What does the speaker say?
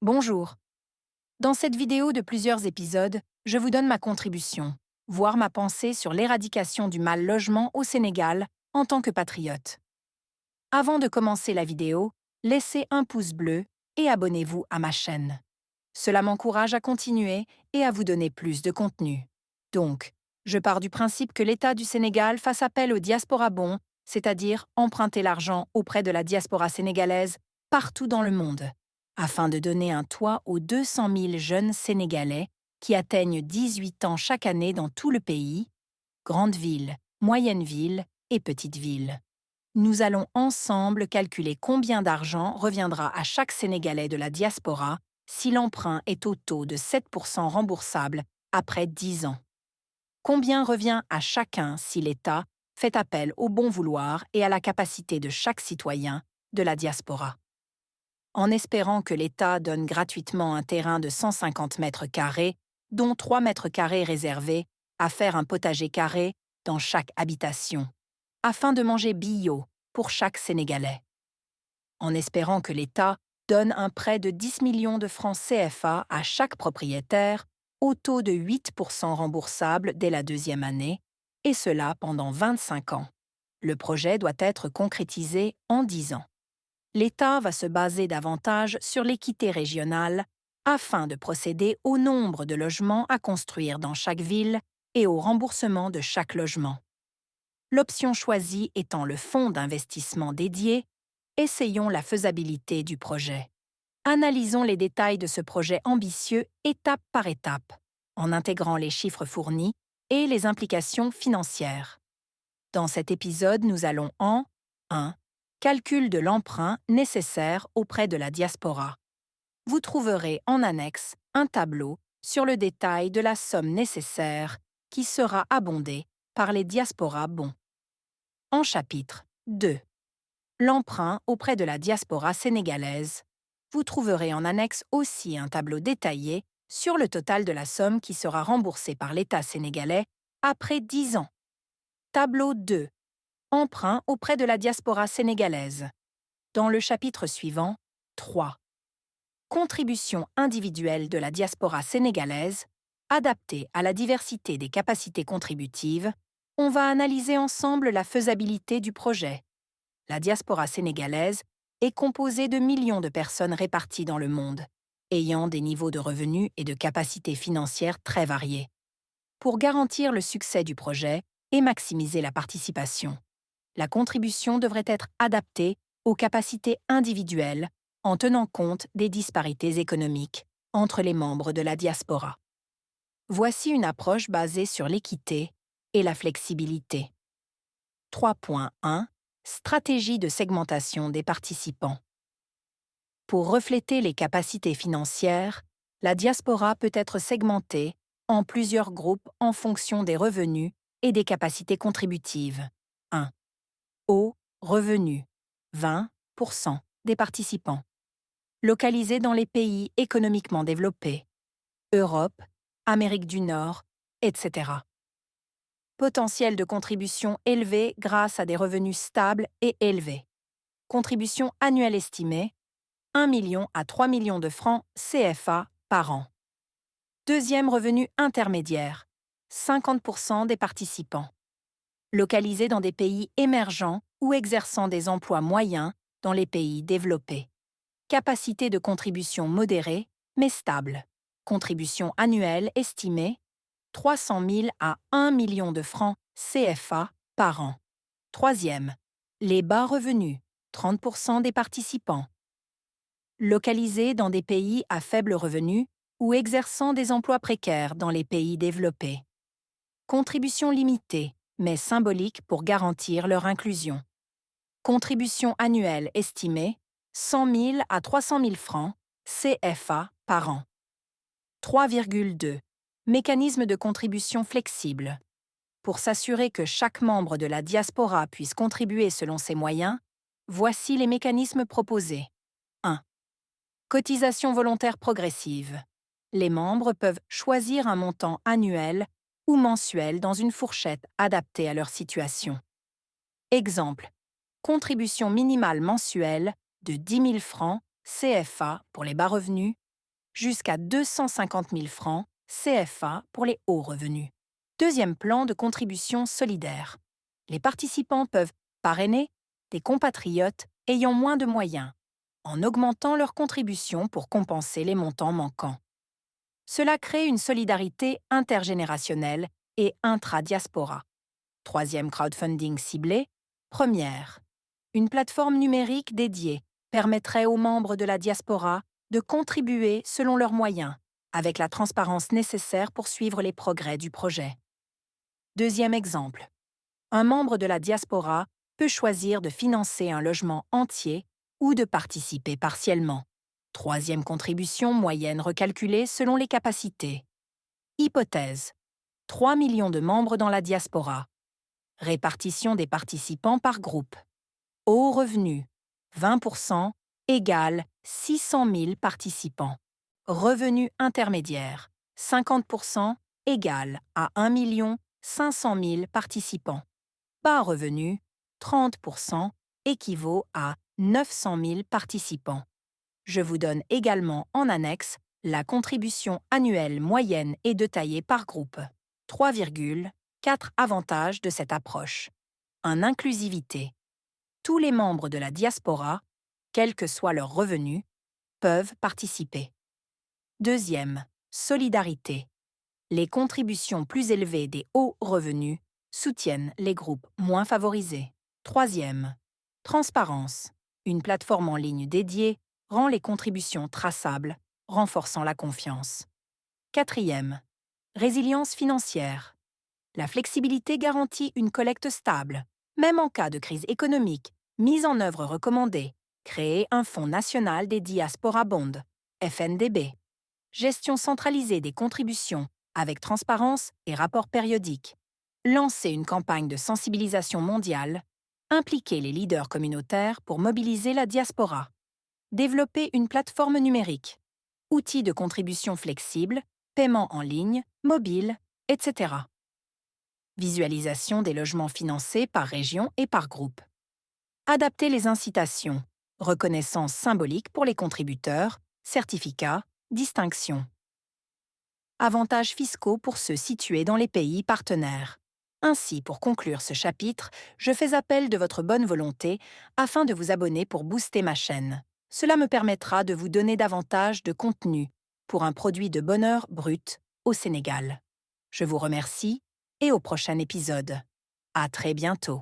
Bonjour. Dans cette vidéo de plusieurs épisodes, je vous donne ma contribution, voire ma pensée sur l'éradication du mal logement au Sénégal en tant que patriote. Avant de commencer la vidéo, laissez un pouce bleu et abonnez-vous à ma chaîne. Cela m'encourage à continuer et à vous donner plus de contenu. Donc, je pars du principe que l'État du Sénégal fasse appel au diaspora bon, c'est-à-dire emprunter l'argent auprès de la diaspora sénégalaise partout dans le monde, afin de donner un toit aux 200 000 jeunes Sénégalais qui atteignent 18 ans chaque année dans tout le pays, grandes villes, moyennes villes et petites villes. Nous allons ensemble calculer combien d'argent reviendra à chaque Sénégalais de la diaspora si l'emprunt est au taux de 7% remboursable après 10 ans. Combien revient à chacun si l'État fait appel au bon vouloir et à la capacité de chaque citoyen de la diaspora. En espérant que l'État donne gratuitement un terrain de 150 mètres carrés, dont 3 mètres carrés réservés à faire un potager carré dans chaque habitation, afin de manger bio pour chaque Sénégalais. En espérant que l'État donne un prêt de 10 millions de francs CFA à chaque propriétaire, au taux de 8% remboursable dès la deuxième année, et cela pendant 25 ans. Le projet doit être concrétisé en 10 ans. L'État va se baser davantage sur l'équité régionale afin de procéder au nombre de logements à construire dans chaque ville et au remboursement de chaque logement. L'option choisie étant le fonds d'investissement dédié, essayons la faisabilité du projet. Analysons les détails de ce projet ambitieux étape par étape, en intégrant les chiffres fournis et les implications financières. Dans cet épisode, nous allons en 1. Calcul de l'emprunt nécessaire auprès de la diaspora. Vous trouverez en annexe un tableau sur le détail de la somme nécessaire qui sera abondée par les diasporas bons. En chapitre 2. L'emprunt auprès de la diaspora sénégalaise. Vous trouverez en annexe aussi un tableau détaillé sur le total de la somme qui sera remboursée par l'État sénégalais après 10 ans. Tableau 2. Emprunt auprès de la diaspora sénégalaise. Dans le chapitre suivant, 3. Contribution individuelle de la diaspora sénégalaise, adaptée à la diversité des capacités contributives, on va analyser ensemble la faisabilité du projet. La diaspora sénégalaise est composée de millions de personnes réparties dans le monde, ayant des niveaux de revenus et de capacités financières très variés. Pour garantir le succès du projet et maximiser la participation, la contribution devrait être adaptée aux capacités individuelles en tenant compte des disparités économiques entre les membres de la diaspora. Voici une approche basée sur l'équité et la flexibilité. 3.1. Stratégie de segmentation des participants. Pour refléter les capacités financières, la diaspora peut être segmentée en plusieurs groupes en fonction des revenus et des capacités contributives. 1. Haut revenu, 20% des participants. Localisés dans les pays économiquement développés, Europe, Amérique du Nord, etc. Potentiel de contribution élevé grâce à des revenus stables et élevés. Contribution annuelle estimée, 1 million à 3 millions de francs CFA par an. Deuxième revenu intermédiaire, 50% des participants. Localisés dans des pays émergents ou exerçant des emplois moyens dans les pays développés. Capacité de contribution modérée, mais stable. Contribution annuelle estimée, 300 000 à 1 million de francs CFA par an. Troisième, les bas revenus, 30% des participants. Localisés dans des pays à faible revenu ou exerçant des emplois précaires dans les pays développés. Contribution limitée, mais symbolique pour garantir leur inclusion. Contribution annuelle estimée, 100 000 à 300 000 francs CFA par an. 3,2. Mécanisme de contribution flexible. Pour s'assurer que chaque membre de la diaspora puisse contribuer selon ses moyens, voici les mécanismes proposés. 1. Cotisation volontaire progressive. Les membres peuvent choisir un montant annuel ou mensuel dans une fourchette adaptée à leur situation. Exemple. Contribution minimale mensuelle de 10 000 francs CFA pour les bas revenus jusqu'à 250 000 francs CFA pour les hauts revenus. Deuxième plan de contribution solidaire. Les participants peuvent parrainer des compatriotes ayant moins de moyens, en augmentant leur contribution pour compenser les montants manquants. Cela crée une solidarité intergénérationnelle et intra-diaspora. Troisième crowdfunding ciblé. Première. Une plateforme numérique dédiée permettrait aux membres de la diaspora de contribuer selon leurs moyens, avec la transparence nécessaire pour suivre les progrès du projet. Deuxième exemple. Un membre de la diaspora peut choisir de financer un logement entier ou de participer partiellement. Troisième contribution moyenne recalculée selon les capacités. Hypothèse. 3 millions de membres dans la diaspora. Répartition des participants par groupe. Haut revenu, 20% égale 600 000 participants. Revenu intermédiaire, 50% égale à 1 500 000 participants. Bas revenu, 30% équivaut à 900 000 participants. Je vous donne également en annexe la contribution annuelle moyenne et détaillée par groupe. 3,4 avantages de cette approche. 1. Inclusivité. Tous les membres de la diaspora, quel que soit leur revenu, peuvent participer. Deuxième, solidarité. Les contributions plus élevées des hauts revenus soutiennent les groupes moins favorisés. Troisième, transparence. Une plateforme en ligne dédiée rend les contributions traçables, renforçant la confiance. Quatrième, résilience financière. La flexibilité garantit une collecte stable, même en cas de crise économique. Mise en œuvre recommandée. Créer un fonds national des Diaspora Bonds, FNDB. Gestion centralisée des contributions, avec transparence et rapport périodique. Lancer une campagne de sensibilisation mondiale. Impliquer les leaders communautaires pour mobiliser la diaspora. Développer une plateforme numérique. Outils de contribution flexibles, paiement en ligne, mobile, etc. Visualisation des logements financés par région et par groupe. Adapter les incitations. Reconnaissance symbolique pour les contributeurs, certificats, distinctions. Avantages fiscaux pour ceux situés dans les pays partenaires. Ainsi, pour conclure ce chapitre, je fais appel de votre bonne volonté afin de vous abonner pour booster ma chaîne. Cela me permettra de vous donner davantage de contenu pour un produit de bonheur brut au Sénégal. Je vous remercie et au prochain épisode. À très bientôt.